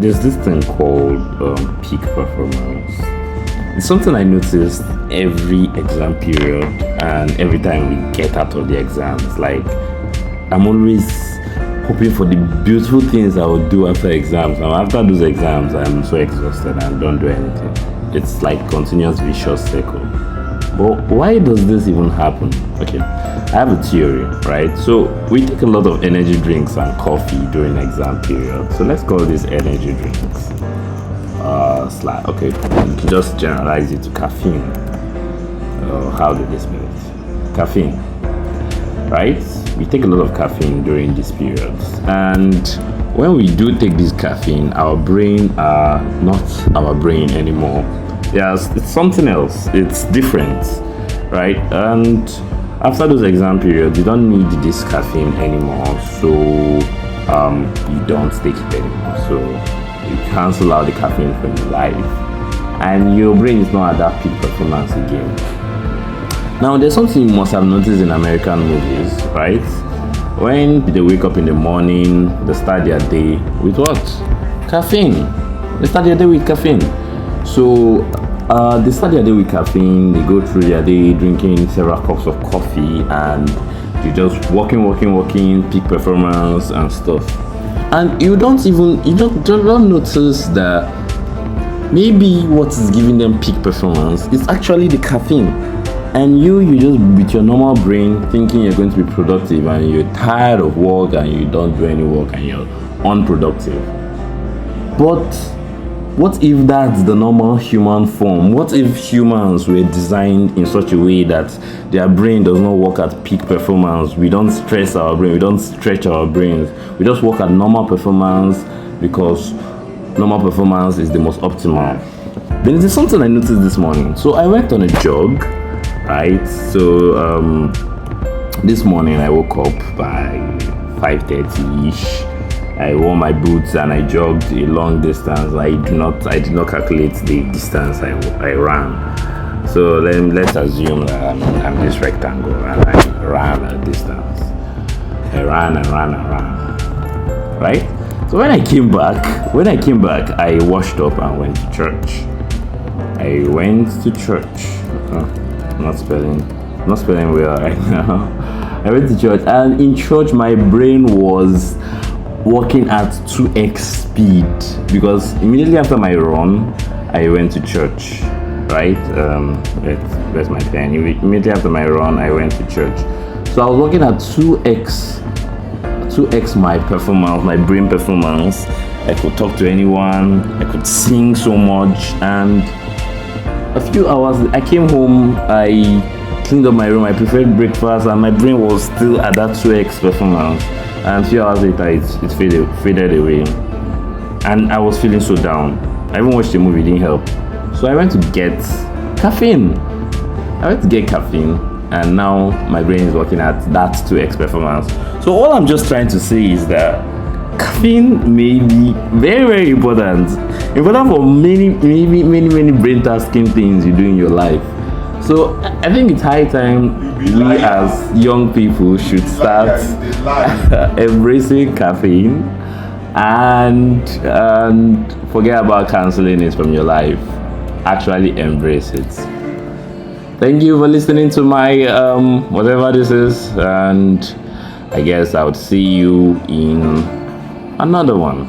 There's this thing called peak performance. It's something I noticed every exam period and every time we get out of the exams. Like, I'm always hoping for the beautiful things I will do after exams. And after those exams, I'm so exhausted and don't do anything. It's like continuous vicious circle. But why does this even happen? Okay, I have a theory, right? So we take a lot of energy drinks and coffee during exam period. So let's call these energy drinks. Okay, you can just generalize it to caffeine. How do they spell it? Caffeine, right? We take a lot of caffeine during these periods, and when we do take this caffeine, our brain are not our brain anymore. Yes, it's something else. It's different, right? And after those exam periods, you don't need this caffeine anymore, so you don't take it anymore. So you cancel out the caffeine from your life, and your brain is not at that peak performance again. Now, there's something you must have noticed in American movies, right? When they wake up in the morning, they start their day with what? Caffeine. They start their day with caffeine. So they start their day with caffeine, they go through their day drinking several cups of coffee, and you're just working, peak performance and stuff. And you don't notice that maybe what is giving them peak performance is actually the caffeine. And you just with your normal brain thinking you're going to be productive, and you're tired of work and you don't do any work and you're unproductive. But what if that's the normal human form? What if humans were designed in such a way that their brain does not work at peak performance? We don't stress our brain, we don't stretch our brains. We just work at normal performance because normal performance is the most optimal. Then there's something I noticed this morning. So I went on a jog, right? So this morning I woke up by 5:30ish. I wore my boots and I jogged a long distance. I did not calculate the distance I ran. So let's assume that I'm this rectangle and I ran a distance. I ran, right? So when I came back, I washed up and went to church. I went to church. Not spelling well right now. I went to church, and in church my brain was working at 2x speed, because immediately after my run I went to church, right? Where's my pen? Immediately after my run I went to church, so I was working at 2x my performance, my brain performance. I could talk to anyone, I could sing so much, and a few hours I came home, I cleaned up my room, I prepared breakfast, and my brain was still at that 2x performance. And a few hours later, it faded away, and I was feeling so down. I even watched the movie, it didn't help. So I went to get caffeine. And now my brain is working at that 2x performance. So all I'm just trying to say is that caffeine may be very, very important for many brain tasking things you do in your life. So I think it's high time we as young people should start embracing caffeine and forget about canceling it from your life. Actually embrace it. Thank you for listening to my whatever this is, and I guess I would see you in another one.